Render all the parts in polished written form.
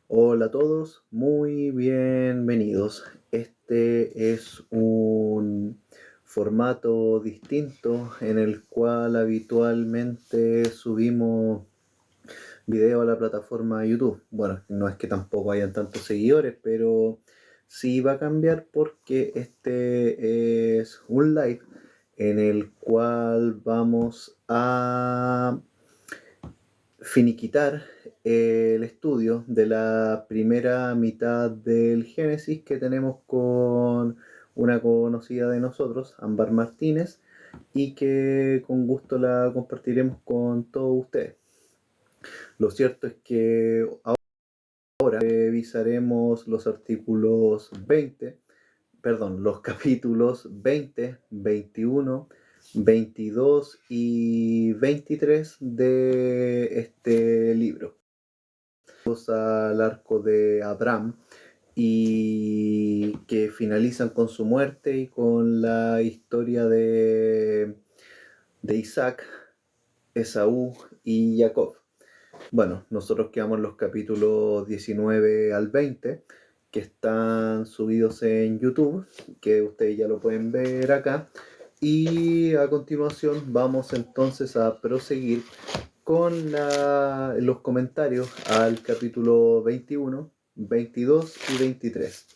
Hola a todos, muy bienvenidos. Este es un formato distinto en el cual habitualmente subimos video a la plataforma YouTube. Bueno, no es que tampoco hayan tantos seguidores, pero sí va a cambiar porque este es un live en el cual vamos a finiquitar el estudio de la primera mitad del Génesis que tenemos con una conocida de nosotros, Ámbar Martínez, y que con gusto la compartiremos con todos ustedes. Lo cierto es que ahora revisaremos los artículos 20, perdón, los capítulos 20, 21, 22 y 23 de este libro. Al arco de Abraham y que finalizan con su muerte y con la historia de Isaac, Esaú y Jacob. Bueno, nosotros quedamos en los capítulos 19 al 20 que están subidos en YouTube, que ustedes ya lo pueden ver acá. Y a continuación vamos entonces a proseguir con los comentarios al capítulo 21, 22 y 23.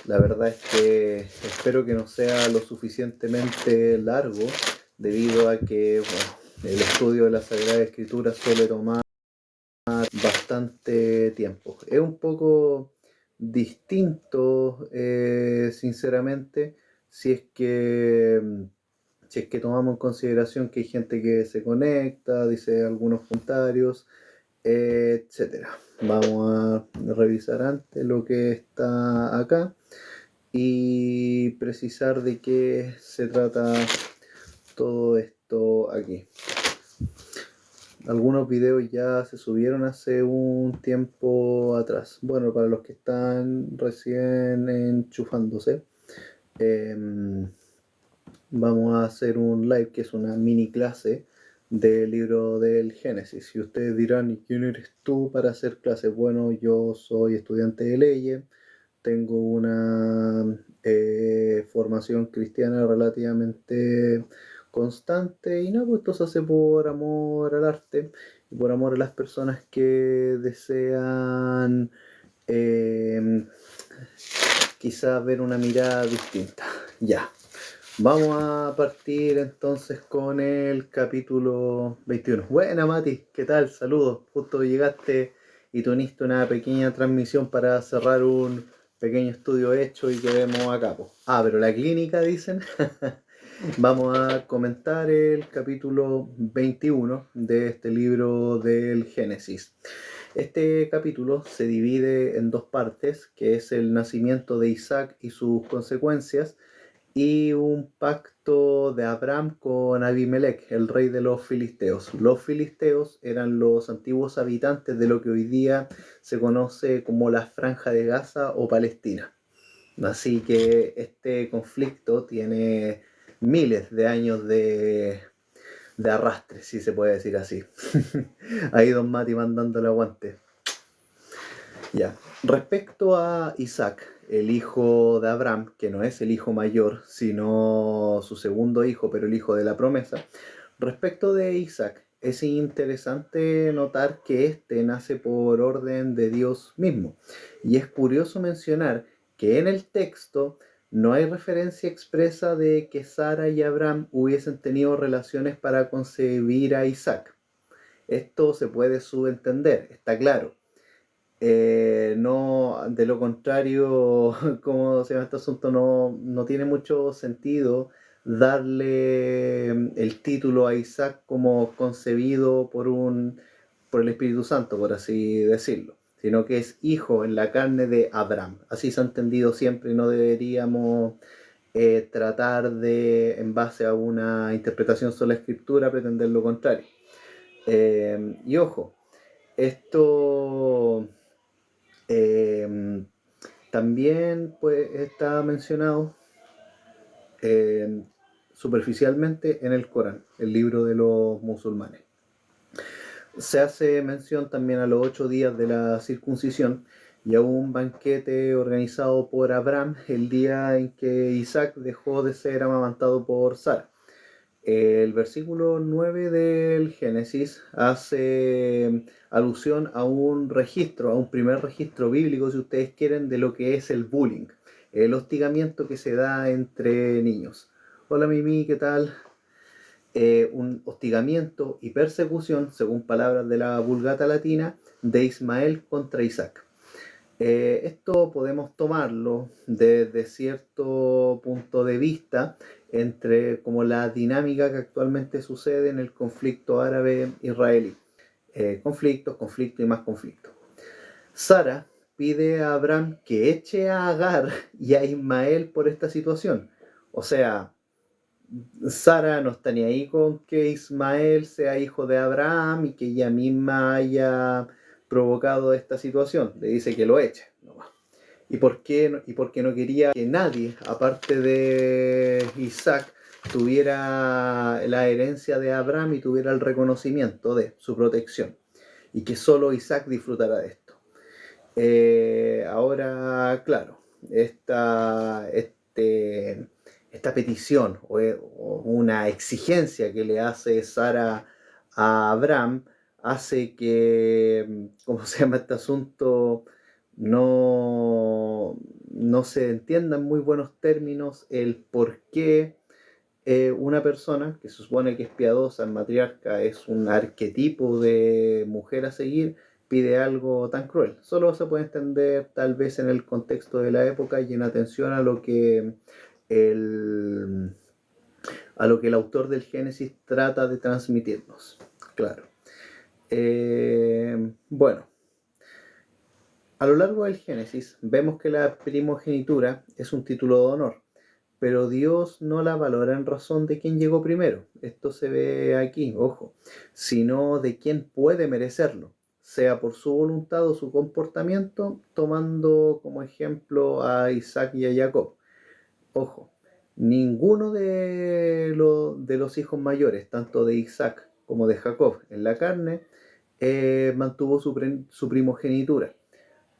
La verdad es que espero que no sea lo suficientemente largo, debido a que el estudio de la Sagrada Escritura suele tomar bastante tiempo. Es un poco distinto, sinceramente, si es que tomamos en consideración que hay gente que se conecta, dice algunos comentarios, etcétera. Vamos a revisar antes lo que está acá y precisar de qué se trata todo esto aquí. Algunos videos ya se subieron hace un tiempo atrás. Bueno, para los que están recién enchufándose, vamos a hacer un live que es una mini clase del libro del Génesis. Y ustedes dirán, ¿y quién eres tú para hacer clases? Bueno, yo soy estudiante de leyes, tengo una formación cristiana relativamente constante y no, pues esto se hace por amor al arte y por amor a las personas que desean quizás ver una mirada distinta. Ya. Vamos a partir entonces con el capítulo 21. Buena Mati, ¿qué tal? Saludos. Justo llegaste y tú uniste una pequeña transmisión para cerrar un pequeño estudio hecho y que vemos acá. Pero la clínica dicen. Vamos a comentar el capítulo 21 de este libro del Génesis. Este capítulo se divide en dos partes, que es el nacimiento de Isaac y sus consecuencias, y un pacto de Abraham con Abimelech, el rey de los filisteos. Los filisteos eran los antiguos habitantes de lo que hoy día se conoce como la Franja de Gaza o Palestina. Así que este conflicto tiene miles de años de arrastre, si se puede decir así. Ahí Don Mati mandando el aguante. Ya. Respecto a Isaac, el hijo de Abraham, que no es el hijo mayor, sino su segundo hijo, pero el hijo de la promesa. Respecto de Isaac, es interesante notar que este nace por orden de Dios mismo. Y es curioso mencionar que en el texto no hay referencia expresa de que Sara y Abraham hubiesen tenido relaciones para concebir a Isaac. Esto se puede subentender, está claro. No, de lo contrario, como se llama este asunto, no tiene mucho sentido darle el título a Isaac como concebido por el Espíritu Santo, por así decirlo, sino que es hijo en la carne de Abraham. Así se ha entendido siempre y no deberíamos tratar de, en base a una interpretación sobre la Escritura, pretender lo contrario. Y ojo, esto también pues, está mencionado superficialmente en el Corán, el libro de los musulmanes. Se hace mención también a los 8 días de la circuncisión, y a un banquete organizado por Abraham el día en que Isaac dejó de ser amamantado por Sara. El versículo 9 del Génesis hace alusión a un registro, a un primer registro bíblico, si ustedes quieren, de lo que es el bullying, el hostigamiento que se da entre niños. Hola Mimi, ¿qué tal? Un hostigamiento y persecución, según palabras de la Vulgata Latina, de Ismael contra Isaac. Esto podemos tomarlo desde cierto punto de vista entre como la dinámica que actualmente sucede en el conflicto árabe-israelí. Conflicto y más conflictos. Sara pide a Abraham que eche a Agar y a Ismael por esta situación. O sea, Sara no está ni ahí con que Ismael sea hijo de Abraham y que ella misma haya provocado esta situación. Le dice que lo eche. ¿Y por qué? Y porque no quería que nadie, aparte de Isaac, tuviera la herencia de Abraham y tuviera el reconocimiento de su protección. Y que solo Isaac disfrutara de esto. Ahora, claro, esta petición o una exigencia que le hace Sara a Abraham hace que, ¿cómo se llama este asunto? No se entienda en muy buenos términos el por qué una persona que se supone que es piadosa, matriarca, es un arquetipo de mujer a seguir, pide algo tan cruel. Solo se puede entender tal vez en el contexto de la época y en atención a lo que el autor del Génesis trata de transmitirnos. Claro. Bueno, a lo largo del Génesis vemos que la primogenitura es un título de honor, pero Dios no la valora en razón de quién llegó primero. Esto se ve aquí, ojo, sino de quién puede merecerlo, sea por su voluntad o su comportamiento, tomando como ejemplo a Isaac y a Jacob. Ojo, ninguno de los hijos mayores, tanto de Isaac como de Jacob en la carne, mantuvo su primogenitura.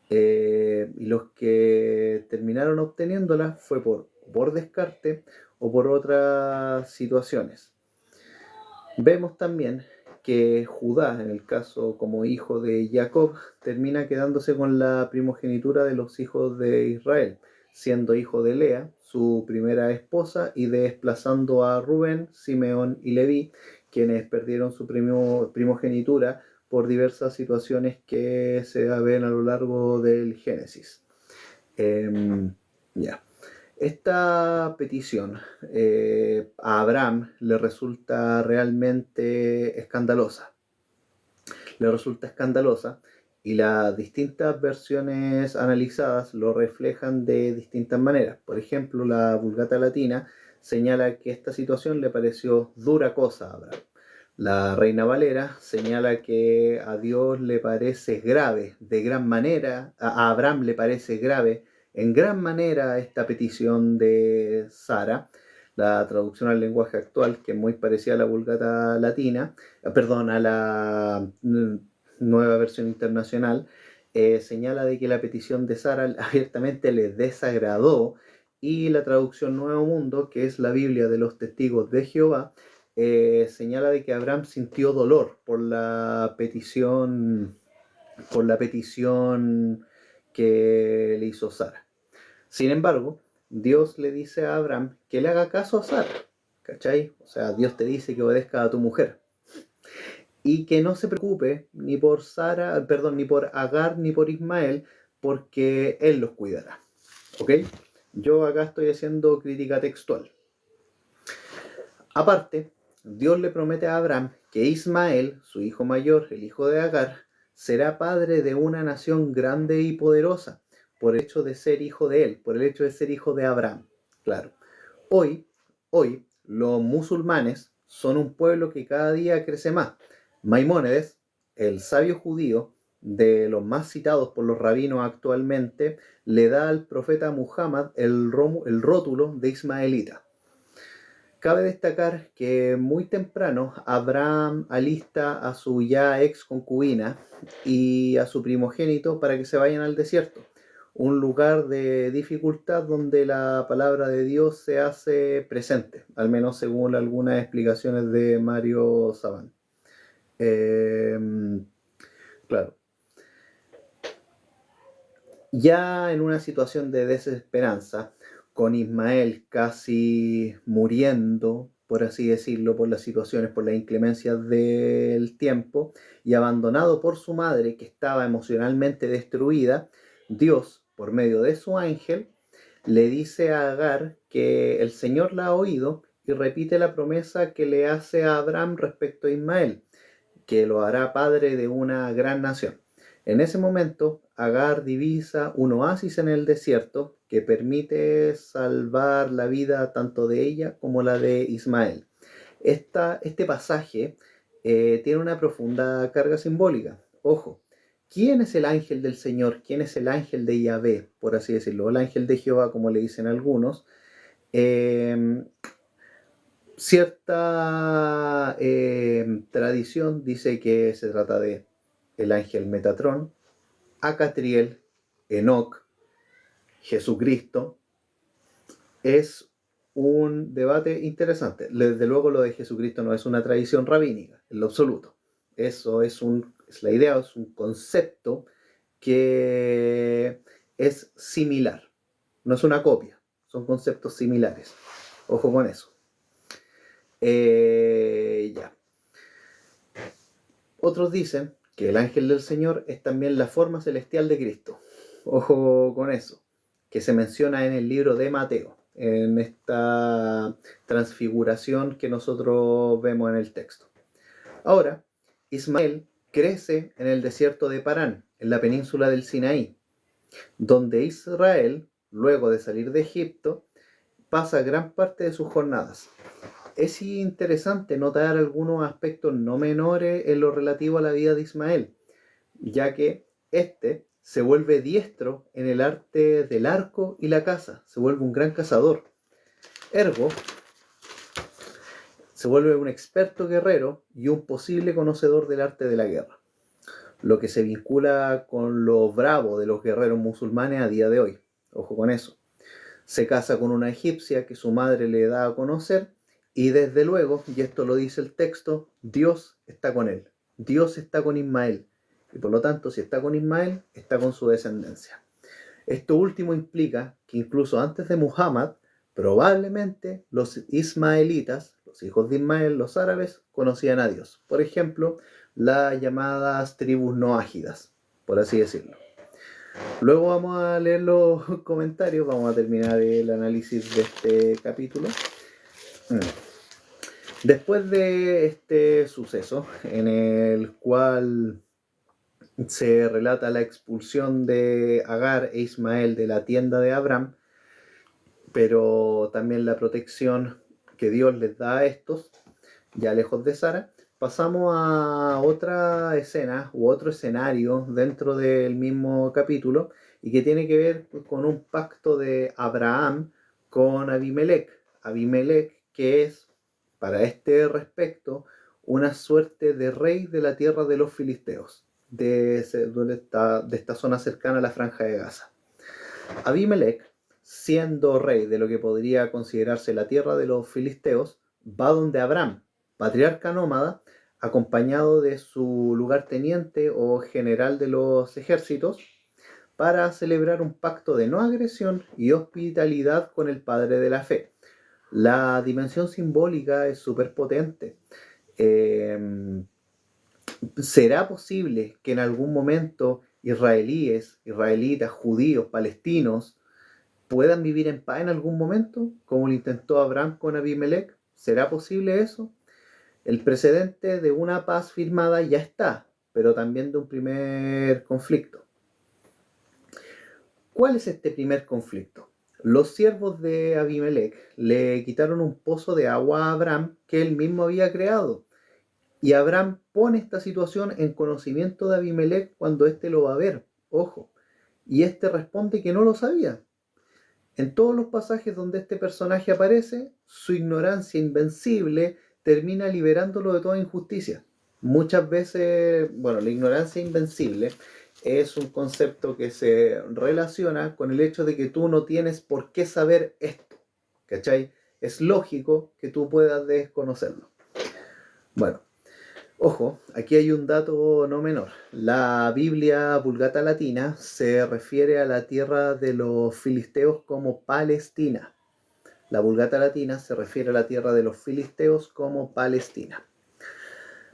Y los que terminaron obteniéndola fue por descarte o por otras situaciones. Vemos también que Judá, en el caso como hijo de Jacob, termina quedándose con la primogenitura de los hijos de Israel, siendo hijo de Lea, su primera esposa, y desplazando a Rubén, Simeón y Leví, quienes perdieron su primogenitura por diversas situaciones que se ven a lo largo del Génesis. Ya. Esta petición a Abraham le resulta realmente escandalosa. Y las distintas versiones analizadas lo reflejan de distintas maneras. Por ejemplo, la Vulgata Latina señala que esta situación le pareció dura cosa a Abraham. La Reina Valera señala que a Dios le parece grave, de gran manera, a Abraham le parece grave en gran manera esta petición de Sara. La traducción al lenguaje actual, que es muy parecida a la Vulgata Latina, a la nueva versión internacional, señala de que la petición de Sara abiertamente le desagradó, y la traducción Nuevo Mundo, que es la Biblia de los Testigos de Jehová, señala de que Abraham sintió dolor por la petición que le hizo Sara. Sin embargo, Dios le dice a Abraham que le haga caso a Sara, ¿cachai? O sea, Dios te dice que obedezca a tu mujer y que no se preocupe ni por Agar ni por Ismael, porque él los cuidará. ¿Ok? Yo acá estoy haciendo crítica textual. Aparte, Dios le promete a Abraham que Ismael, su hijo mayor, el hijo de Agar, será padre de una nación grande y poderosa, por el hecho de ser hijo de él, por el hecho de ser hijo de Abraham. Claro. Hoy, los musulmanes son un pueblo que cada día crece más. Maimónides, el sabio judío, de los más citados por los rabinos actualmente, le da al profeta Muhammad el rótulo de ismaelita. Cabe destacar que muy temprano Abraham alista a su ya ex concubina y a su primogénito para que se vayan al desierto, un lugar de dificultad donde la palabra de Dios se hace presente, al menos según algunas explicaciones de Mario Saban. Claro. Ya en una situación de desesperanza, con Ismael casi muriendo, por así decirlo, por las situaciones, por las inclemencias del tiempo, y abandonado por su madre, que estaba emocionalmente destruida, Dios, por medio de su ángel, le dice a Agar que el Señor la ha oído y repite la promesa que le hace a Abraham respecto a Ismael, que lo hará padre de una gran nación. En ese momento, Agar divisa un oasis en el desierto que permite salvar la vida tanto de ella como la de Ismael. Este pasaje tiene una profunda carga simbólica. Ojo, ¿quién es el ángel del Señor? ¿Quién es el ángel de Yahvé, por así decirlo? El ángel de Jehová, como le dicen algunos. Cierta tradición dice que se trata de el ángel Metatrón, Acatriel, Enoc, Jesucristo. Es un debate interesante. Desde luego lo de Jesucristo no es una tradición rabínica, en lo absoluto. Eso es la idea, es un concepto que es similar. No es una copia, son conceptos similares. Ojo con eso. Ya. Otros dicen que el ángel del Señor es también la forma celestial de Cristo. Ojo con eso, que se menciona en el libro de Mateo, en esta transfiguración que nosotros vemos en el texto. Ahora, Ismael crece en el desierto de Parán, en la península del Sinaí, donde Israel, luego de salir de Egipto, pasa gran parte de sus jornadas. Es interesante notar algunos aspectos no menores en lo relativo a la vida de Ismael, ya que éste se vuelve diestro en el arte del arco y la caza, se vuelve un gran cazador. Ergo, se vuelve un experto guerrero y un posible conocedor del arte de la guerra, lo que se vincula con lo bravo de los guerreros musulmanes a día de hoy. Ojo con eso. Se casa con una egipcia que su madre le da a conocer y desde luego, y esto lo dice el texto, Dios está con él. Dios está con Ismael. Y por lo tanto, si está con Ismael, está con su descendencia. Esto último implica que incluso antes de Muhammad, probablemente los ismaelitas, los hijos de Ismael, los árabes, conocían a Dios. Por ejemplo, las llamadas tribus noágidas, por así decirlo. Luego vamos a leer los comentarios, vamos a terminar el análisis de este capítulo. Después de este suceso, en el cual se relata la expulsión de Agar e Ismael de la tienda de Abraham, pero también la protección que Dios les da a estos, ya lejos de Sara, pasamos a otra escena u otro escenario dentro del mismo capítulo y que tiene que ver con un pacto de Abraham con Abimelech. Abimelech, que es, para este respecto, una suerte de rey de la tierra de los filisteos, de esta zona cercana a la franja de Gaza. Abimelech, siendo rey de lo que podría considerarse la tierra de los filisteos, va donde Abraham, patriarca nómada, acompañado de su lugarteniente o general de los ejércitos, para celebrar un pacto de no agresión y hospitalidad con el padre de la fe. La dimensión simbólica es súper potente. ¿Será posible que en algún momento israelitas, judíos, palestinos, puedan vivir en paz en algún momento, como lo intentó Abraham con Abimelech? ¿Será posible eso? El precedente de una paz firmada ya está, pero también de un primer conflicto. ¿Cuál es este primer conflicto? Los siervos de Abimelech le quitaron un pozo de agua a Abraham que él mismo había creado. Y Abraham pone esta situación en conocimiento de Abimelech cuando éste lo va a ver. Ojo. Y éste responde que no lo sabía. En todos los pasajes donde este personaje aparece, su ignorancia invencible termina liberándolo de toda injusticia. Muchas veces, bueno, la ignorancia invencible es un concepto que se relaciona con el hecho de que tú no tienes por qué saber esto, ¿cachai? Es lógico que tú puedas desconocerlo. Bueno, ojo, aquí hay un dato no menor. La Biblia Vulgata Latina se refiere a la tierra de los filisteos como Palestina. La Vulgata Latina se refiere a la tierra de los filisteos como Palestina.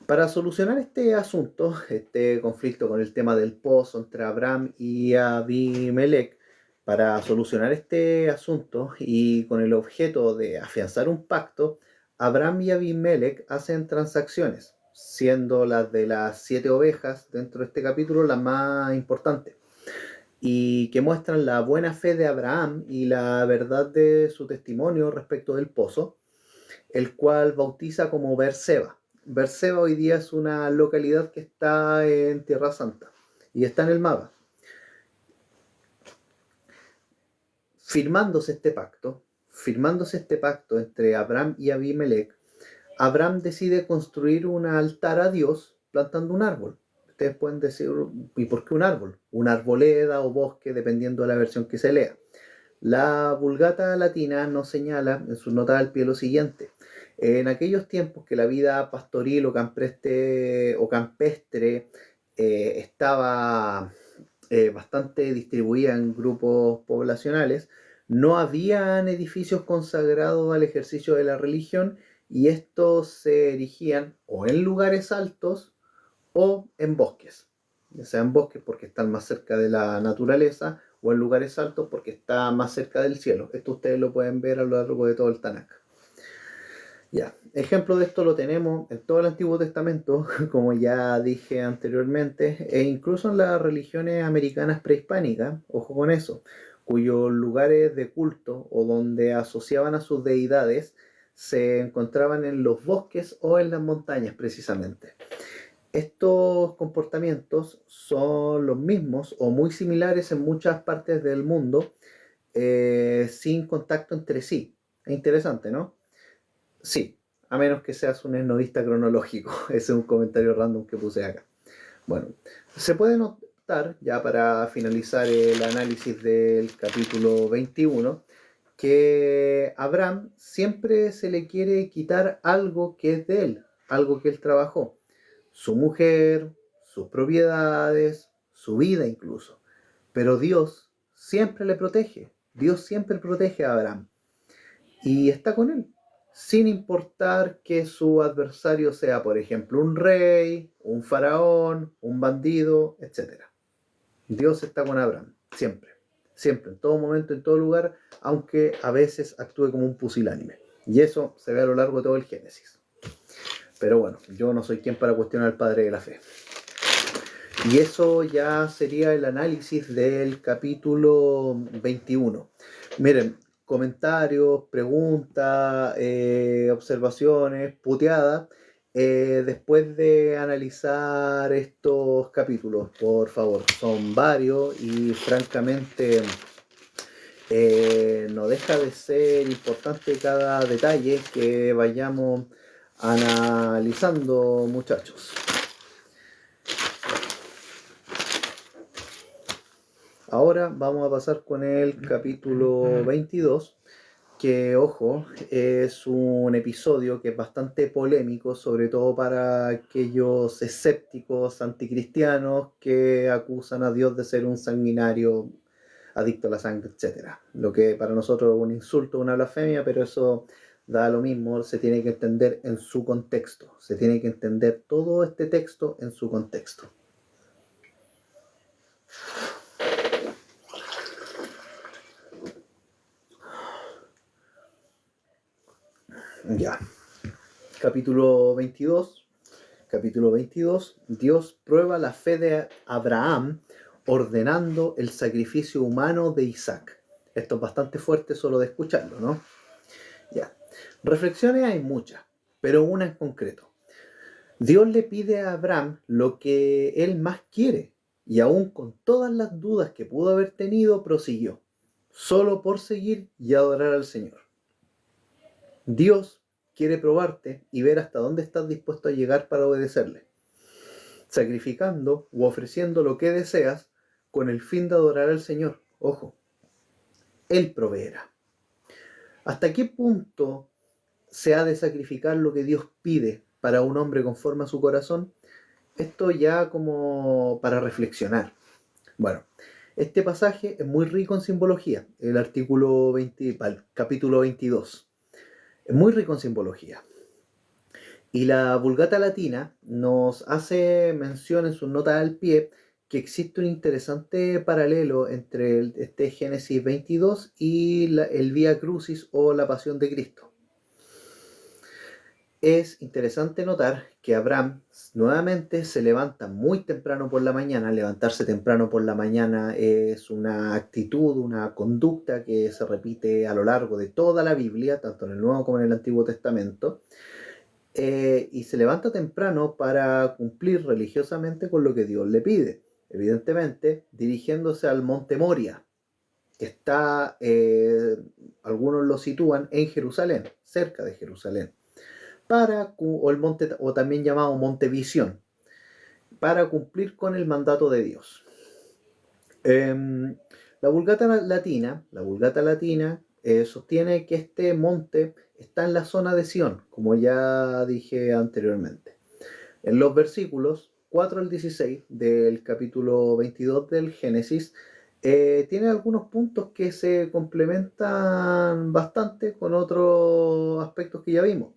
Para solucionar este asunto, este conflicto con el tema del pozo entre Abraham y Abimelech, para solucionar este asunto y con el objeto de afianzar un pacto, Abraham y Abimelech hacen transacciones, siendo las de las 7 ovejas dentro de este capítulo la más importante, y que muestran la buena fe de Abraham y la verdad de su testimonio respecto del pozo, el cual bautiza como Beerseba. Beerseba hoy día es una localidad que está en Tierra Santa y está en el mapa. Firmándose este pacto entre Abraham y Abimelech, Abraham decide construir un altar a Dios plantando un árbol. Ustedes pueden decir, ¿y por qué un árbol? Una arboleda o bosque, dependiendo de la versión que se lea. La Vulgata Latina nos señala en sus notas al pie lo siguiente: en aquellos tiempos que la vida pastoril o campestre estaba bastante distribuida en grupos poblacionales, no habían edificios consagrados al ejercicio de la religión, y estos se erigían o en lugares altos o en bosques, ya sea en bosques porque están más cerca de la naturaleza, o en lugares altos porque está más cerca del cielo. Esto ustedes lo pueden ver a lo largo de todo el Tanakh. Ya, ejemplo de esto lo tenemos en todo el Antiguo Testamento, como ya dije anteriormente, e incluso en las religiones americanas prehispánicas, ojo con eso, cuyos lugares de culto o donde asociaban a sus deidades se encontraban en los bosques o en las montañas precisamente. Estos comportamientos son los mismos o muy similares en muchas partes del mundo, sin contacto entre sí. Es interesante, ¿no? Sí, a menos que seas un etnodista cronológico. Ese es un comentario random que puse acá. Bueno, se puede notar, ya para finalizar el análisis del capítulo 21, que a Abraham siempre se le quiere quitar algo que es de él, algo que él trabajó. Su mujer, sus propiedades, su vida incluso. Pero Dios siempre le protege. Dios siempre protege a Abraham. Y está con él, sin importar que su adversario sea, por ejemplo, un rey, un faraón, un bandido, etc. Dios está con Abraham, siempre. Siempre, en todo momento, en todo lugar, aunque a veces actúe como un pusilánime. Y eso se ve a lo largo de todo el Génesis. Pero bueno, yo no soy quien para cuestionar al padre de la fe. Y eso ya sería el análisis del capítulo 21. Miren, comentarios, preguntas, observaciones, puteadas, después de analizar estos capítulos, por favor. Son varios y francamente no deja de ser importante cada detalle que vayamos analizando, muchachos. Ahora vamos a pasar con el capítulo 22, que, ojo, es un episodio que es bastante polémico, sobre todo para aquellos escépticos anticristianos que acusan a Dios de ser un sanguinario, adicto a la sangre, etc. Lo que para nosotros es un insulto, una blasfemia, pero eso da lo mismo, se tiene que entender en su contexto, se tiene que entender todo este texto en su contexto. Ya. Capítulo 22. Capítulo 22. Dios prueba la fe de Abraham ordenando el sacrificio humano de Isaac. Esto es bastante fuerte solo de escucharlo, ¿no? Ya. Reflexiones hay muchas, pero una en concreto. Dios le pide a Abraham lo que él más quiere, y aún con todas las dudas que pudo haber tenido, prosiguió. solo por seguir y adorar al Señor. Dios quiere probarte y ver hasta dónde estás dispuesto a llegar para obedecerle, sacrificando u ofreciendo lo que deseas con el fin de adorar al Señor. Ojo, Él proveerá. ¿Hasta qué punto se ha de sacrificar lo que Dios pide para un hombre conforme a su corazón? Esto ya como para reflexionar. Bueno, este pasaje es muy rico en simbología, el artículo 20, capítulo 22. Es muy rico en simbología. Y la Vulgata Latina nos hace mención en sus notas al pie que existe un interesante paralelo entre este Génesis 22 y el Vía Crucis o la Pasión de Cristo. Es interesante notar que Abraham nuevamente se levanta muy temprano por la mañana. Levantarse temprano por la mañana es una actitud, una conducta que se repite a lo largo de toda la Biblia, tanto en el Nuevo como en el Antiguo Testamento. Y se levanta temprano para cumplir religiosamente con lo que Dios le pide. Evidentemente, dirigiéndose al monte Moria, que está, algunos lo sitúan en Jerusalén, cerca de Jerusalén, o también llamado Monte Visión, para cumplir con el mandato de Dios. La Vulgata Latina sostiene que este monte está en la zona de Sión, como ya dije anteriormente. En los versículos 4 al 16 del capítulo 22 del Génesis, tiene algunos puntos que se complementan bastante con otros aspectos que ya vimos.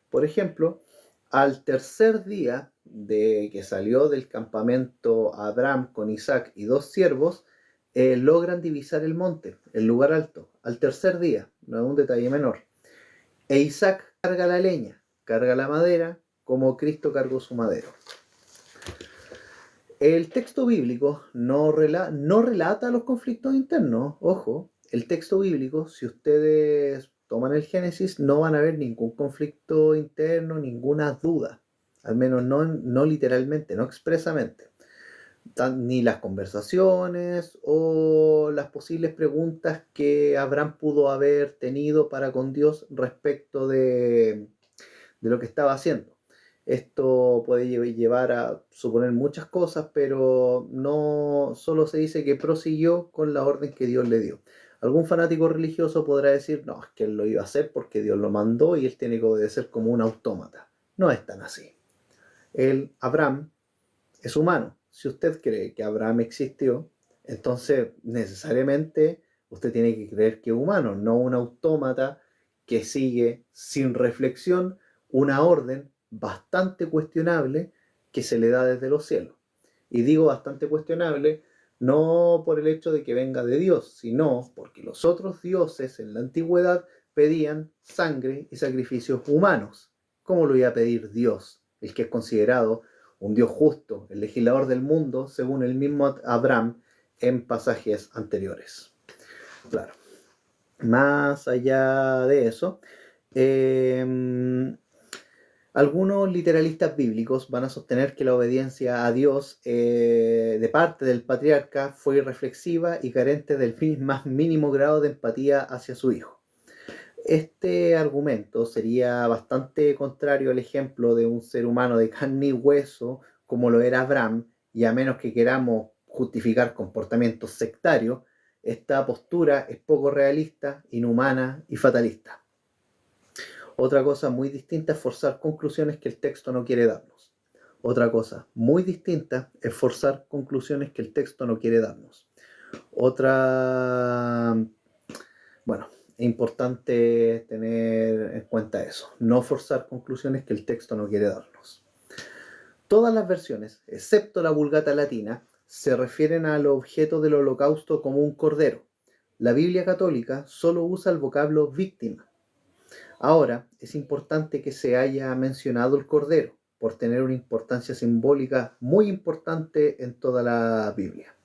Por ejemplo, al tercer día de que salió del campamento Abraham con Isaac y dos siervos, logran divisar el monte, el lugar alto, al tercer día, no es un detalle menor. E Isaac carga la leña, carga la madera, como Cristo cargó su madero. El texto bíblico no relata los conflictos internos, ojo, el texto bíblico, si ustedes toman el Génesis, no van a ver ningún conflicto interno, ninguna duda, al menos no literalmente, no expresamente, ni las conversaciones o las posibles preguntas que Abraham pudo haber tenido para con Dios respecto de lo que estaba haciendo. Esto puede llevar a suponer muchas cosas, pero no solo se dice que prosiguió con la orden que Dios le dio. Algún fanático religioso podrá decir, no, es que él lo iba a hacer porque Dios lo mandó y él tiene que obedecer como un autómata. No es tan así. Abraham es humano. Si usted cree que Abraham existió, entonces necesariamente usted tiene que creer que es humano, no un autómata que sigue sin reflexión una orden bastante cuestionable que se le da desde los cielos. Y digo bastante cuestionable no por el hecho de que venga de Dios, sino porque los otros dioses en la antigüedad pedían sangre y sacrificios humanos. ¿Cómo lo iba a pedir Dios, el que es considerado un Dios justo, el legislador del mundo, según el mismo Abraham en pasajes anteriores? Claro. Más allá de eso, algunos literalistas bíblicos van a sostener que la obediencia a Dios de parte del patriarca fue irreflexiva y carente del más mínimo grado de empatía hacia su hijo. Este argumento sería bastante contrario al ejemplo de un ser humano de carne y hueso como lo era Abraham, y a menos que queramos justificar comportamientos sectarios, esta postura es poco realista, inhumana y fatalista. Otra cosa muy distinta es forzar conclusiones que el texto no quiere darnos. Otra cosa muy distinta es forzar conclusiones que el texto no quiere darnos. Bueno, es importante tener en cuenta eso. No forzar conclusiones que el texto no quiere darnos. Todas las versiones, excepto la Vulgata Latina, se refieren al objeto del holocausto como un cordero. La Biblia católica solo usa el vocablo víctima. Ahora, es importante que se haya mencionado el cordero, por tener una importancia simbólica muy importante en toda la Biblia.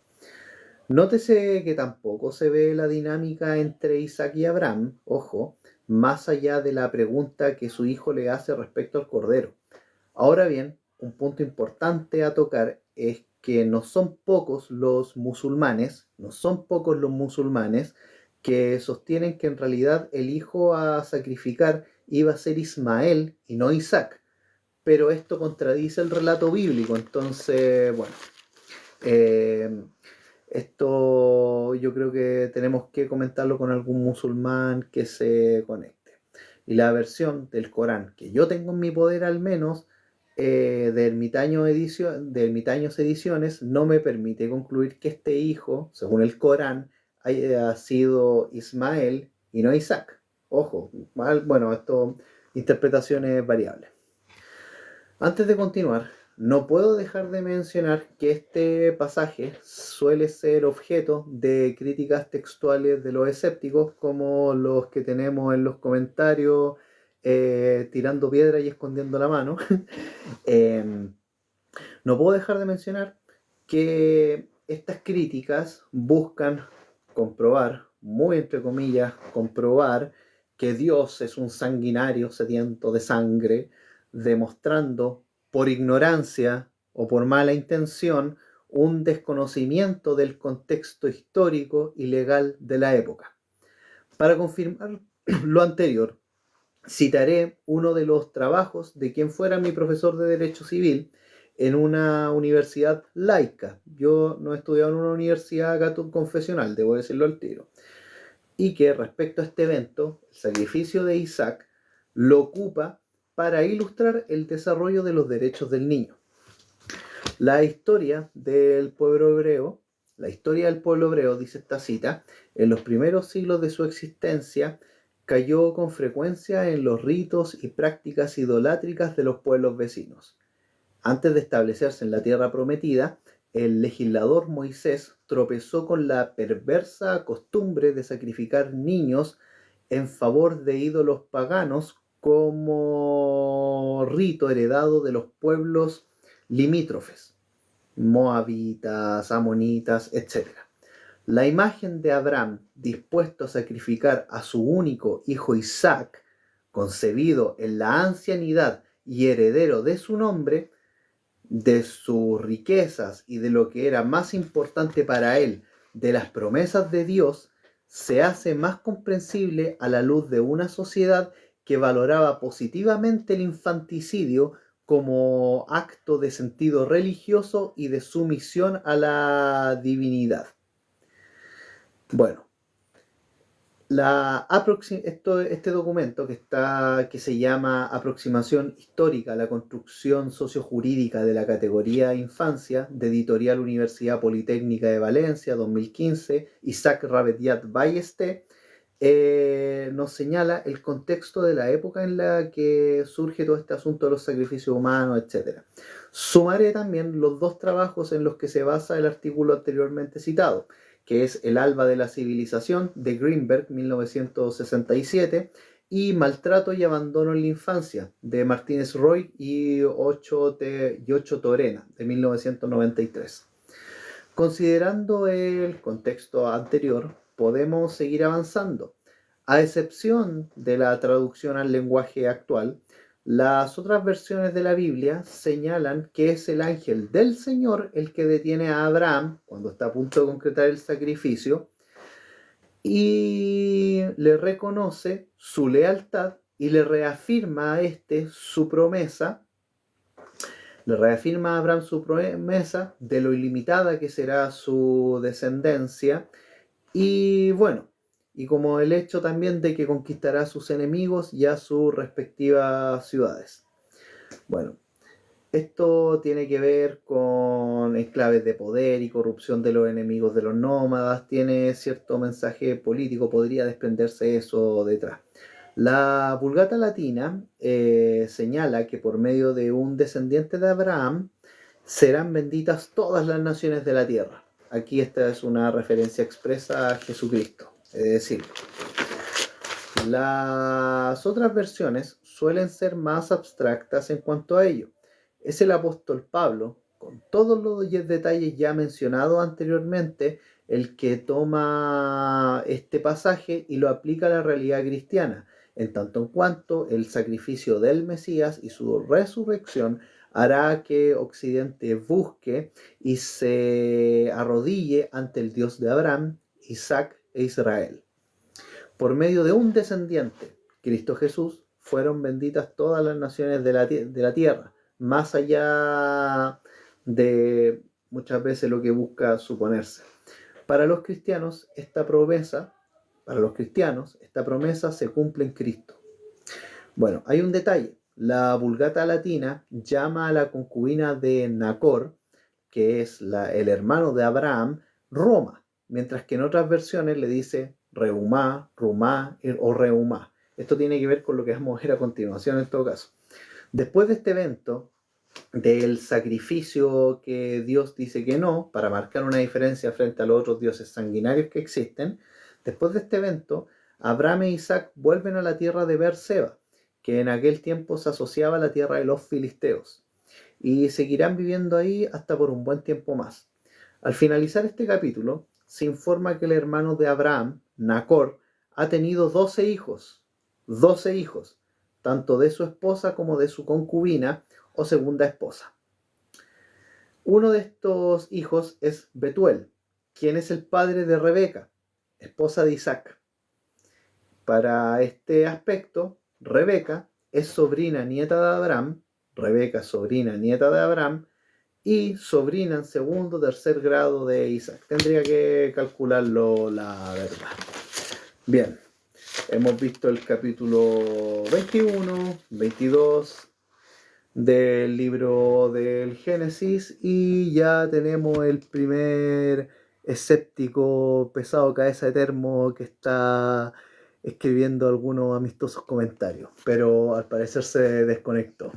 Nótese que tampoco se ve la dinámica entre Isaac y Abraham, ojo, más allá de la pregunta que su hijo le hace respecto al cordero. Ahora bien, un punto importante a tocar es que no son pocos los musulmanes que sostienen que en realidad el hijo a sacrificar iba a ser Ismael y no Isaac, pero esto contradice el relato bíblico. Entonces, bueno, eh, esto yo creo que tenemos que comentarlo con algún musulmán que se conecte. Y la versión del Corán que yo tengo en mi poder, al menos de Ermitaños Ediciones, no me permite concluir que este hijo, según el Corán, haya sido Ismael y no Isaac. Ojo, bueno, esto interpretaciones variables. Antes de continuar, no puedo dejar de mencionar que este pasaje suele ser objeto de críticas textuales de los escépticos, como los que tenemos en los comentarios, tirando piedra y escondiendo la mano. No puedo dejar de mencionar que estas críticas buscan comprobar, muy entre comillas, comprobar que Dios es un sanguinario sediento de sangre, demostrando por ignorancia o por mala intención un desconocimiento del contexto histórico y legal de la época. Para confirmar lo anterior, citaré uno de los trabajos de quien fuera mi profesor de Derecho Civil en una universidad laica. Yo no he estudiado en una universidad confesional, debo decirlo al tiro. Y que respecto a este evento, el sacrificio de Isaac lo ocupa para ilustrar el desarrollo de los derechos del niño. La historia del pueblo hebreo, dice esta cita, en los primeros siglos de su existencia, cayó con frecuencia en los ritos y prácticas idolátricas de los pueblos vecinos. Antes de establecerse en la tierra prometida, el legislador Moisés tropezó con la perversa costumbre de sacrificar niños en favor de ídolos paganos como rito heredado de los pueblos limítrofes, moabitas, amonitas, etc. La imagen de Abraham dispuesto a sacrificar a su único hijo Isaac, concebido en la ancianidad y heredero de su nombre, de sus riquezas y de lo que era más importante para él, de las promesas de Dios, se hace más comprensible a la luz de una sociedad que valoraba positivamente el infanticidio como acto de sentido religioso y de sumisión a la divinidad. Bueno, este documento que se llama Aproximación Histórica a la Construcción Sociojurídica de la Categoría Infancia, de Editorial Universidad Politécnica de Valencia, 2015, Isaac Rabetiat Ballesté, nos señala el contexto de la época en la que surge todo este asunto de los sacrificios humanos, etc. Sumaré también los dos trabajos en los que se basa el artículo anteriormente citado, que es El alba de la civilización, de Greenberg, 1967, y Maltrato y abandono en la infancia, de Martínez Roy y Ocho Torena, de 1993. Considerando el contexto anterior, podemos seguir avanzando. A excepción de la traducción al lenguaje actual, las otras versiones de la Biblia señalan que es el ángel del Señor el que detiene a Abraham cuando está a punto de concretar el sacrificio y le reconoce su lealtad y le reafirma a su promesa. Le reafirma a Abraham su promesa de lo ilimitada que será su descendencia y bueno, y como el hecho también de que conquistará a sus enemigos y a sus respectivas ciudades. Bueno, esto tiene que ver con enclaves de poder y corrupción de los enemigos de los nómadas, tiene cierto mensaje político, podría desprenderse eso detrás. La Vulgata Latina señala que por medio de un descendiente de Abraham serán benditas todas las naciones de la tierra. Aquí esta es una referencia expresa a Jesucristo, es decir, las otras versiones suelen ser más abstractas en cuanto a ello. Es el apóstol Pablo, con todos los detalles ya mencionados anteriormente, el que toma este pasaje y lo aplica a la realidad cristiana, en tanto en cuanto el sacrificio del Mesías y su resurrección hará que Occidente busque y se arrodille ante el Dios de Abraham, Isaac e Israel. Por medio de un descendiente, Cristo Jesús, fueron benditas todas las naciones de la tierra, más allá de muchas veces lo que busca suponerse. Para los cristianos, esta promesa se cumple en Cristo. Bueno, hay un detalle. La Vulgata latina llama a la concubina de Nacor, que es el hermano de Abraham, Roma, mientras que en otras versiones le dice Reumá, Rumá o Reumá. Esto tiene que ver con lo que vamos a ver a continuación en todo caso. Después de este evento, del sacrificio que Dios dice que no, para marcar una diferencia frente a los otros dioses sanguinarios que existen, después de este evento, Abraham e Isaac vuelven a la tierra de Beerseba, que en aquel tiempo se asociaba a la tierra de los filisteos, y seguirán viviendo ahí hasta por un buen tiempo más. Al finalizar este capítulo, se informa que el hermano de Abraham, Nacor, ha tenido 12 hijos, tanto de su esposa como de su concubina o segunda esposa. Uno de estos hijos es Betuel, quien es el padre de Rebeca, esposa de Isaac. Para este aspecto, Rebeca es sobrina nieta de Abraham, y sobrina en segundo o tercer grado de Isaac. Tendría que calcularlo, la verdad. Bien, hemos visto el capítulo 21, 22 del libro del Génesis y ya tenemos el primer escéptico pesado cabeza de termo que está escribiendo algunos amistosos comentarios, pero al parecer se desconectó.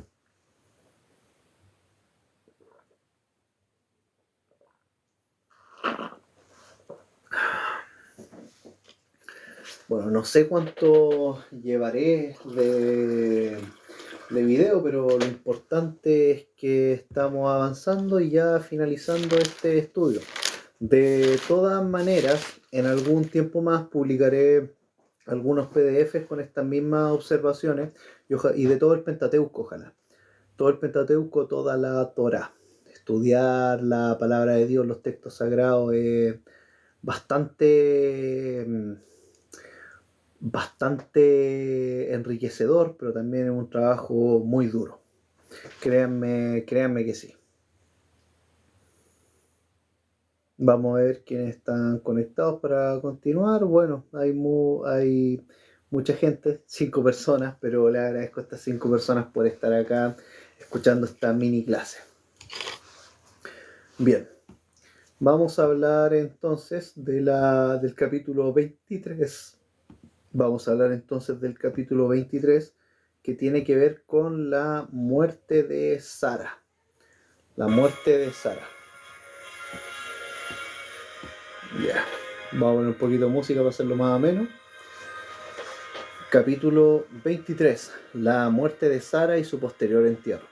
Bueno, no sé cuánto llevaré de video, pero lo importante es que estamos avanzando y ya finalizando este estudio. De todas maneras, en algún tiempo más publicaré algunos PDFs con estas mismas observaciones y de todo el Pentateuco, ojalá. Todo el Pentateuco, toda la Torá. Estudiar la palabra de Dios, los textos sagrados, es bastante enriquecedor, pero también es un trabajo muy duro. Créanme que sí. Vamos a ver quiénes están conectados para continuar. Bueno, hay mucha gente, 5 personas, pero le agradezco a estas 5 personas por estar acá escuchando esta mini clase. Bien, vamos a hablar entonces del capítulo 23. Vamos a hablar entonces del capítulo 23, que tiene que ver con la muerte de Sara. La muerte de Sara. Ya, vamos a poner un poquito de música para hacerlo más ameno. Capítulo 23, la muerte de Sara y su posterior entierro.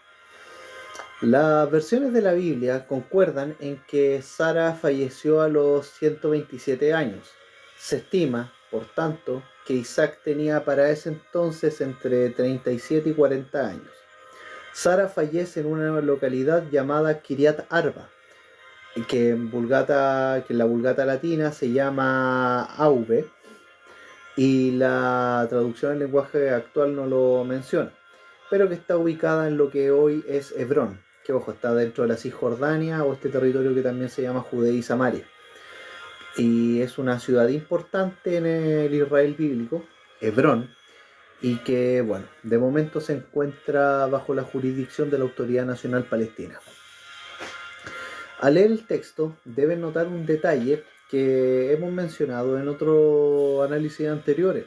Las versiones de la Biblia concuerdan en que Sara falleció a los 127 años. Se estima, por tanto, que Isaac tenía para ese entonces entre 37 y 40 años. Sara fallece en una localidad llamada Kiriat Arba, que en la Vulgata latina se llama Aube, y la traducción en lenguaje actual no lo menciona, pero que está ubicada en lo que hoy es Hebrón, que ojo, está dentro de la Cisjordania o este territorio que también se llama Judea y Samaria. Y es una ciudad importante en el Israel bíblico, Hebrón, y que, bueno, de momento se encuentra bajo la jurisdicción de la Autoridad Nacional Palestina. Al leer el texto, deben notar un detalle que hemos mencionado en otros análisis anteriores: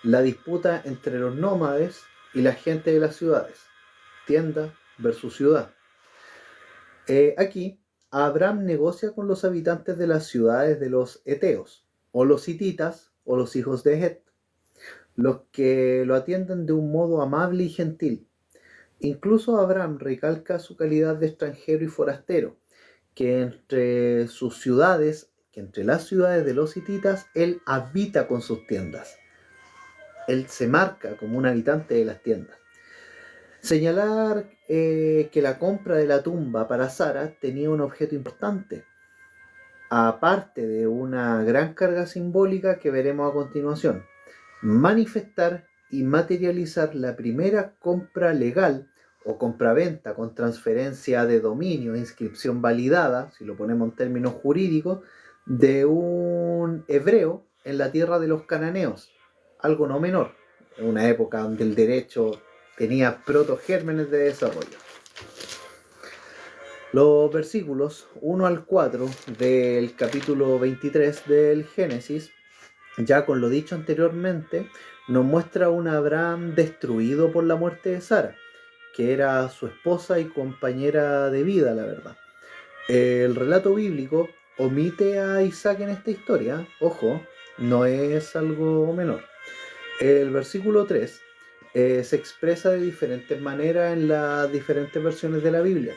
la disputa entre los nómades y la gente de las ciudades, tienda versus ciudad. Aquí, Abraham negocia con los habitantes de las ciudades de los heteos, o los hititas, o los hijos de Het, los que lo atienden de un modo amable y gentil. Incluso Abraham recalca su calidad de extranjero y forastero, que entre las ciudades de los hititas, él habita con sus tiendas. Él se marca como un habitante de las tiendas. Señalar que la compra de la tumba para Sara tenía un objeto importante, aparte de una gran carga simbólica que veremos a continuación. manifestar y materializar la primera compra legal o compraventa con transferencia de dominio e inscripción validada, si lo ponemos en términos jurídicos, de un hebreo en la tierra de los cananeos, algo no menor, en una época donde el derecho tenía protogérmenes de desarrollo. Los versículos 1 al 4 del capítulo 23 del Génesis, ya con lo dicho anteriormente, nos muestra un Abraham destruido por la muerte de Sara, que era su esposa y compañera de vida, la verdad. El relato bíblico omite a Isaac en esta historia, ojo, no es algo menor. El versículo 3 se expresa de diferentes maneras en las diferentes versiones de la Biblia.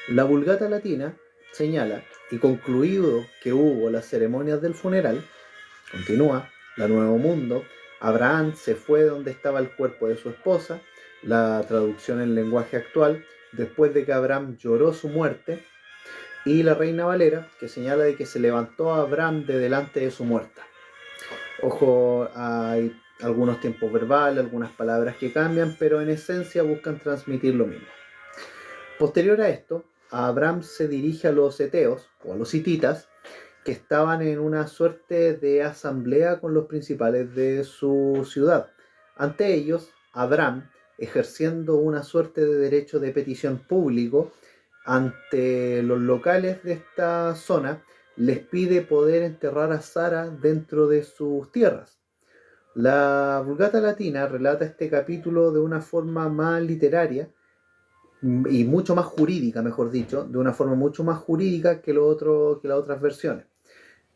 La Vulgata Latina señala, y concluido que hubo las ceremonias del funeral, continúa, la Nuevo Mundo, Abraham se fue donde estaba el cuerpo de su esposa, la traducción en lenguaje actual, después de que Abraham lloró su muerte, y la Reina Valera, que señala de que se levantó a Abraham de delante de su muerta. Ojo, hay algunos tiempos verbales, algunas palabras que cambian, pero en esencia buscan transmitir lo mismo. Posterior a esto, Abraham se dirige a los heteos, o a los hititas, que estaban en una suerte de asamblea con los principales de su ciudad. Ante ellos, Abraham, ejerciendo una suerte de derecho de petición público ante los locales de esta zona, les pide poder enterrar a Sara dentro de sus tierras. La Vulgata Latina relata este capítulo de una forma más literaria y mucho más jurídica, mejor dicho, de una forma mucho más jurídica que las otras versiones.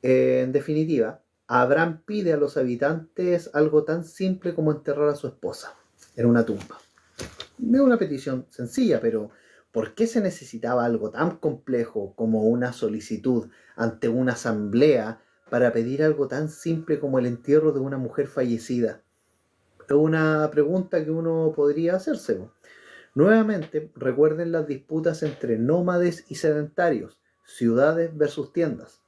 En definitiva, Abraham pide a los habitantes algo tan simple como enterrar a su esposa en una tumba. Es una petición sencilla, pero ¿por qué se necesitaba algo tan complejo como una solicitud ante una asamblea para pedir algo tan simple como el entierro de una mujer fallecida? Es una pregunta que uno podría hacerse. Nuevamente, recuerden las disputas entre nómades y sedentarios, ciudades versus tiendas.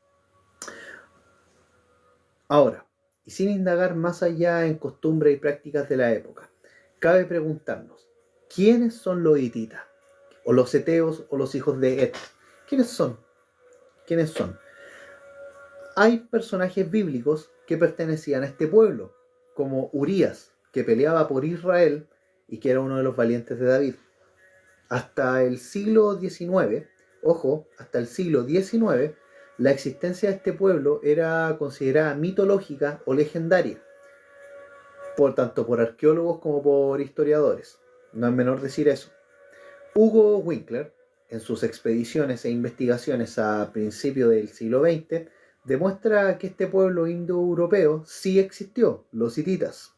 Ahora, y sin indagar más allá en costumbres y prácticas de la época, cabe preguntarnos, ¿quiénes son los hititas? ¿O los heteos o los hijos de Et? ¿Quiénes son? ¿Quiénes son? Hay personajes bíblicos que pertenecían a este pueblo, como Urías, que peleaba por Israel y que era uno de los valientes de David. Hasta el siglo XIX, ojo, hasta el siglo XIX, la existencia de este pueblo era considerada mitológica o legendaria, tanto por arqueólogos como por historiadores. No es menor decir eso. Hugo Winkler, en sus expediciones e investigaciones a principios del siglo XX, demuestra que este pueblo indoeuropeo sí existió, los hititas,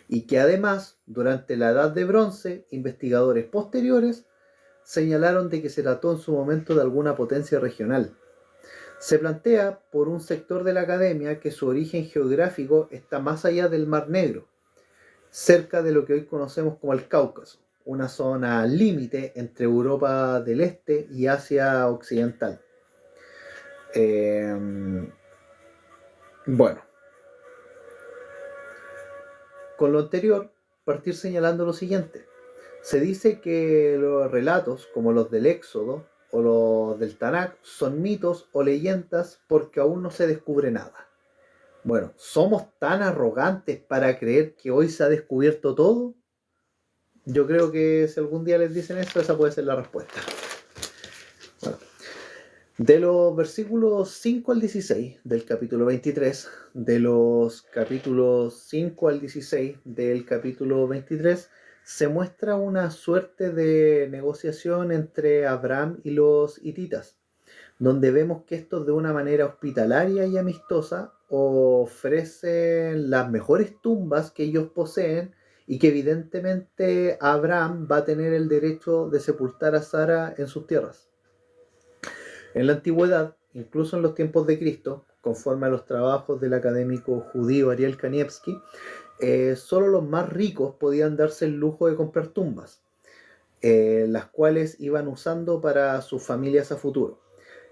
y que además, durante la Edad de Bronce, investigadores posteriores señalaron de que se trató en su momento de alguna potencia regional. Se plantea por un sector de la academia que su origen geográfico está más allá del Mar Negro, cerca de lo que hoy conocemos como el Cáucaso, una zona límite entre Europa del Este y Asia Occidental. Bueno, con lo anterior, partir señalando lo siguiente. Se dice que los relatos, como los del Éxodo o los del Tanakh, son mitos o leyendas porque aún no se descubre nada. Bueno, ¿somos tan arrogantes para creer que hoy se ha descubierto todo? Yo creo que si algún día les dicen eso, esa puede ser la respuesta. Bueno, de los versículos 5 al 16 del capítulo 23, de los capítulos 5 al 16 del capítulo 23, se muestra una suerte de negociación entre Abraham y los hititas, donde vemos que estos de una manera hospitalaria y amistosa ofrecen las mejores tumbas que ellos poseen y que evidentemente Abraham va a tener el derecho de sepultar a Sara en sus tierras. En la antigüedad, incluso en los tiempos de Cristo, conforme a los trabajos del académico judío Ariel Kanievski, solo los más ricos podían darse el lujo de comprar tumbas, las cuales iban usando para sus familias a futuro.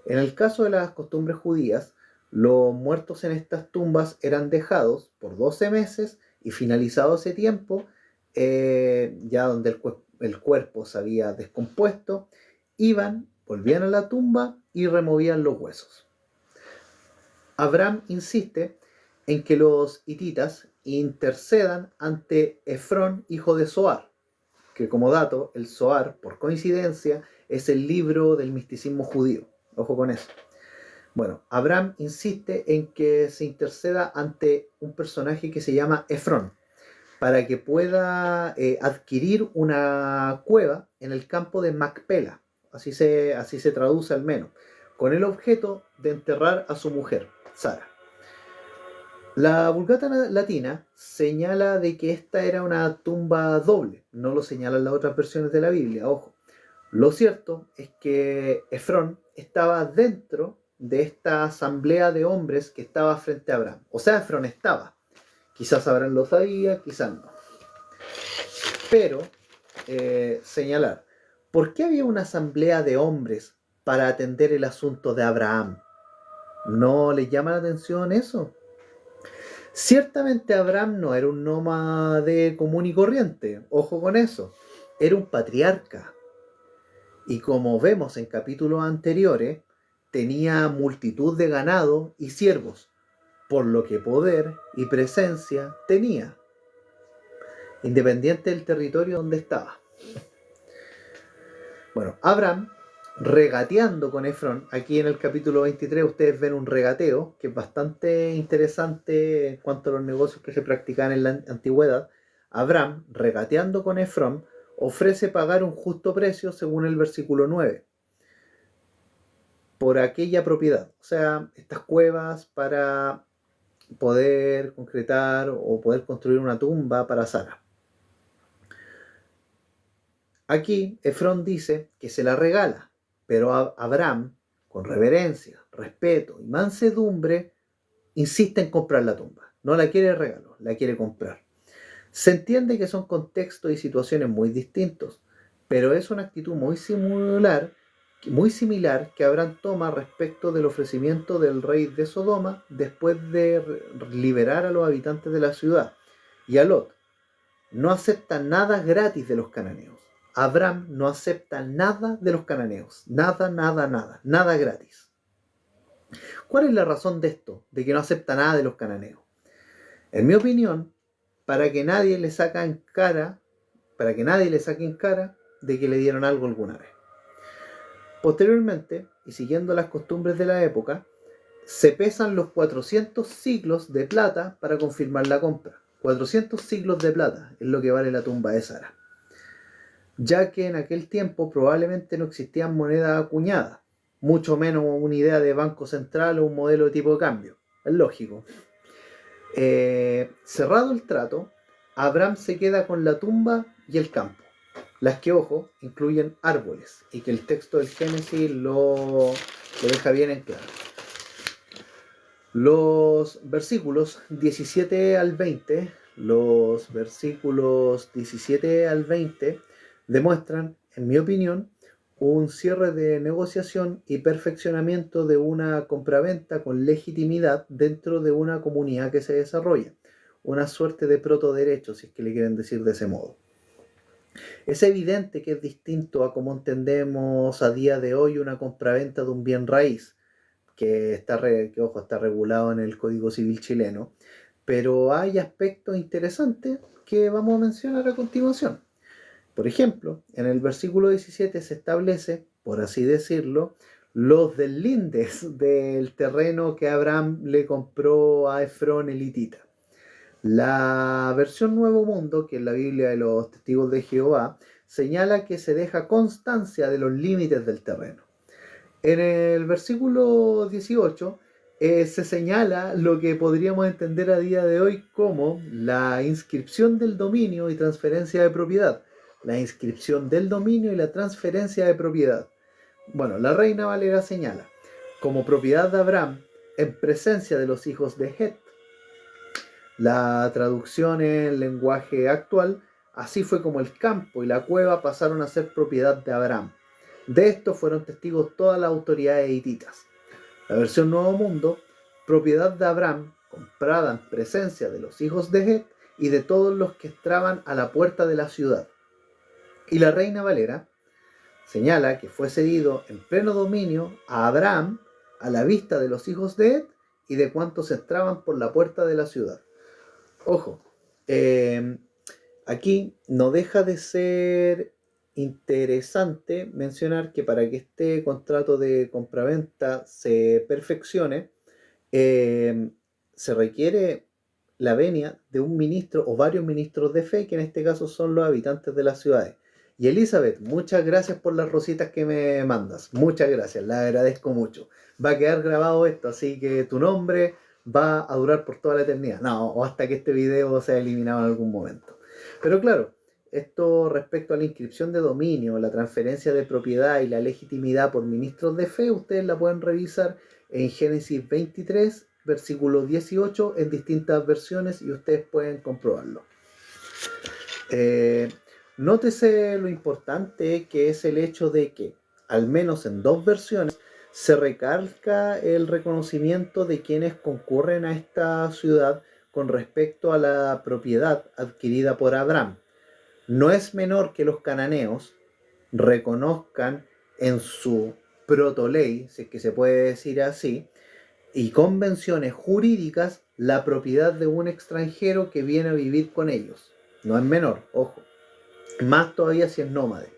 En el caso de las costumbres judías, Los muertos en estas tumbas eran dejados por 12 meses y finalizado ese tiempo, ya donde el cuerpo se había descompuesto, volvían a la tumba y removían los huesos. Abraham insiste en que los hititas intercedan ante Efrón, hijo de Zohar, que como dato, el Zohar, por coincidencia, es el libro del misticismo judío. Ojo con eso. Bueno, Abraham insiste en que se interceda ante un personaje que se llama Efrón, para que pueda adquirir una cueva en el campo de Macpela, así se traduce al menos, con el objeto de enterrar a su mujer, Sara. La Vulgata latina señala de que esta era una tumba doble, no lo señalan las otras versiones de la Biblia, ojo. Lo cierto es que Efrón estaba dentro de esta asamblea de hombres que estaba frente a Abraham. O sea, Efrón estaba. Quizás Abraham lo sabía, quizás no. Pero, señalar, ¿por qué había una asamblea de hombres para atender el asunto de Abraham? ¿No les llama la atención eso? Ciertamente Abraham no era un nómade común y corriente, ojo con eso, era un patriarca. Y como vemos en capítulos anteriores, tenía multitud de ganado y siervos, por lo que poder y presencia tenía, independiente del territorio donde estaba. Bueno, Abraham, regateando con Efrón, aquí en el capítulo 23 ustedes ven un regateo que es bastante interesante en cuanto a los negocios que se practicaban en la antigüedad. Abraham, regateando con Efrón, ofrece pagar un justo precio según el versículo 9 por aquella propiedad, o sea, estas cuevas para poder concretar o poder construir una tumba para Sara. Aquí Efrón dice que se la regala, pero Abraham, con reverencia, respeto y mansedumbre, insiste en comprar la tumba. No la quiere regalo, la quiere comprar. Se entiende que son contextos y situaciones muy distintos, pero es una actitud muy similar que Abraham toma respecto del ofrecimiento del rey de Sodoma después de liberar a los habitantes de la ciudad. Y a Lot, no acepta nada gratis de los cananeos. Abraham no acepta nada de los cananeos, nada gratis. ¿Cuál es la razón de esto, de que no acepta nada de los cananeos? En mi opinión, para que nadie le saque en cara de que le dieron algo alguna vez. Posteriormente, y siguiendo las costumbres de la época, se pesan los 400 siclos de plata para confirmar la compra. 400 siclos de plata es lo que vale la tumba de Sara, ya que en aquel tiempo probablemente no existían monedas acuñadas, mucho menos una idea de banco central o un modelo de tipo de cambio. Es lógico. Cerrado el trato, Abraham se queda con la tumba y el campo, las que, ojo, incluyen árboles, y que el texto del Génesis lo deja bien en claro. Los versículos 17 al 20 demuestran, en mi opinión, un cierre de negociación y perfeccionamiento de una compraventa con legitimidad dentro de una comunidad que se desarrolla. Una suerte de protoderecho, si es que le quieren decir de ese modo. Es evidente que es distinto a cómo entendemos a día de hoy una compraventa de un bien raíz, que está regulado en el Código Civil chileno, pero hay aspectos interesantes que vamos a mencionar a continuación. Por ejemplo, en el versículo 17 se establece, por así decirlo, los deslindes del terreno que Abraham le compró a Efrón el hitita. La versión Nuevo Mundo, que es la Biblia de los Testigos de Jehová, señala que se deja constancia de los límites del terreno. En el versículo 18 se señala lo que podríamos entender a día de hoy como la inscripción del dominio y transferencia de propiedad. La inscripción del dominio y la transferencia de propiedad. Bueno, la Reina Valera señala, como propiedad de Abraham, en presencia de los hijos de Het. La traducción en lenguaje actual, así fue como el campo y la cueva pasaron a ser propiedad de Abraham. De esto fueron testigos todas las autoridades hititas. La versión Nuevo Mundo propiedad de Abraham, comprada en presencia de los hijos de Het y de todos los que estaban a la puerta de la ciudad. Y la Reina Valera señala que fue cedido en pleno dominio a Abraham a la vista de los hijos de Het y de cuantos entraban por la puerta de la ciudad. Ojo, aquí no deja de ser interesante mencionar que para que este contrato de compraventa se perfeccione, se requiere la venia de un ministro o varios ministros de fe, que en este caso son los habitantes de las ciudades. Y Elizabeth, muchas gracias por las rositas que me mandas. Muchas gracias, la agradezco mucho. Va a quedar grabado esto, así que tu nombre va a durar por toda la eternidad. No, o hasta que este video sea eliminado en algún momento. Pero claro, esto respecto a la inscripción de dominio, la transferencia de propiedad y la legitimidad por ministros de fe, ustedes la pueden revisar en Génesis 23, versículo 18, en distintas versiones, y ustedes pueden comprobarlo. Nótese lo importante que es el hecho de que, al menos en dos versiones, se recalca el reconocimiento de quienes concurren a esta ciudad con respecto a la propiedad adquirida por Abraham. No es menor que los cananeos reconozcan en su protoley, si es que se puede decir así, y convenciones jurídicas la propiedad de un extranjero que viene a vivir con ellos. No es menor, ojo. Más todavía si es nómade.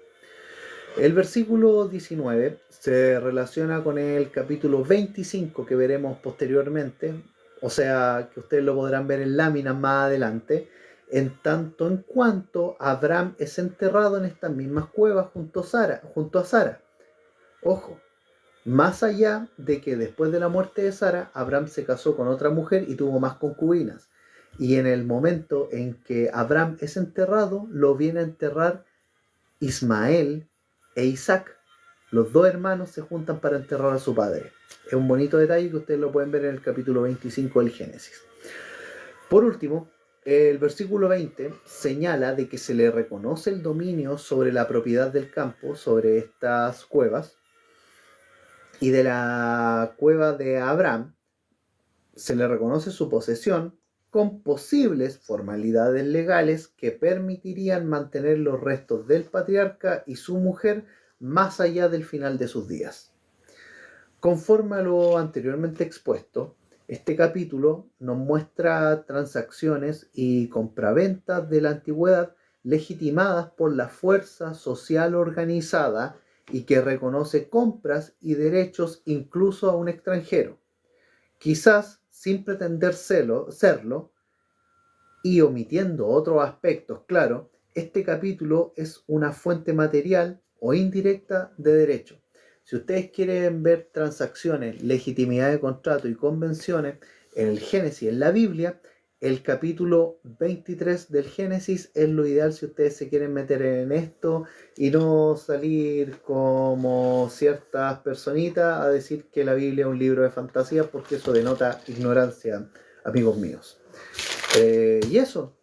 El versículo 19 se relaciona con el capítulo 25 que veremos posteriormente, o sea que ustedes lo podrán ver en láminas más adelante, en tanto en cuanto Abraham es enterrado en estas mismas cuevas junto a Sara. Ojo, más allá de que después de la muerte de Sara, Abraham se casó con otra mujer y tuvo más concubinas. Y en el momento en que Abraham es enterrado, lo viene a enterrar Ismael e Isaac. Los dos hermanos se juntan para enterrar a su padre. Es un bonito detalle que ustedes lo pueden ver en el capítulo 25 del Génesis. Por último, el versículo 20 señala de que se le reconoce el dominio sobre la propiedad del campo, sobre estas cuevas, y de la cueva de Abraham se le reconoce su posesión con posibles formalidades legales que permitirían mantener los restos del patriarca y su mujer más allá del final de sus días. Conforme a lo anteriormente expuesto, este capítulo nos muestra transacciones y compraventas de la antigüedad legitimadas por la fuerza social organizada y que reconoce compras y derechos incluso a un extranjero, quizás sin pretender serlo y omitiendo otros aspectos. Claro, este capítulo es una fuente material o indirecta de derecho. Si ustedes quieren ver transacciones, legitimidad de contrato y convenciones en el Génesis, en la Biblia, el capítulo 23 del Génesis es lo ideal si ustedes se quieren meter en esto y no salir como ciertas personitas a decir que la Biblia es un libro de fantasía, porque eso denota ignorancia, amigos míos. Y eso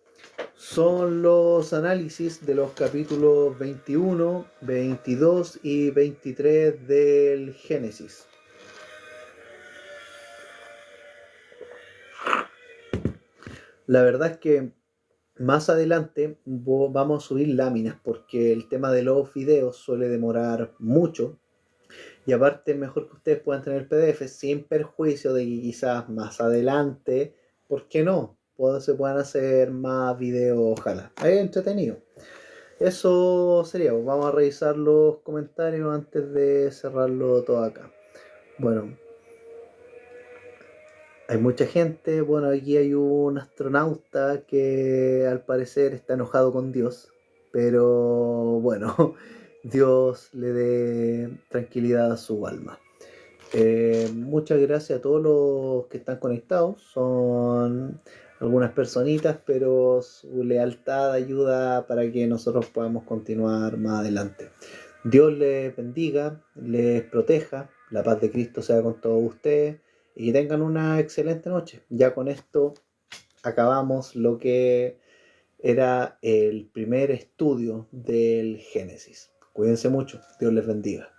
son los análisis de los capítulos 21, 22 y 23 del Génesis. La verdad es que más adelante vamos a subir láminas, porque el tema de los videos suele demorar mucho, y aparte es mejor que ustedes puedan tener el PDF sin perjuicio de que quizás más adelante, ¿por qué no?, se puedan hacer más videos, ojalá. Es entretenido. Eso sería, vamos a revisar los comentarios antes de cerrarlo todo acá. Bueno, hay mucha gente. Bueno, aquí hay un astronauta que al parecer está enojado con Dios, pero bueno, Dios le dé tranquilidad a su alma. Muchas gracias a todos los que están conectados. Son algunas personitas, pero su lealtad ayuda para que nosotros podamos continuar más adelante. Dios les bendiga, les proteja, la paz de Cristo sea con todos ustedes y que tengan una excelente noche. Ya con esto acabamos lo que era el primer estudio del Génesis. Cuídense mucho, Dios les bendiga.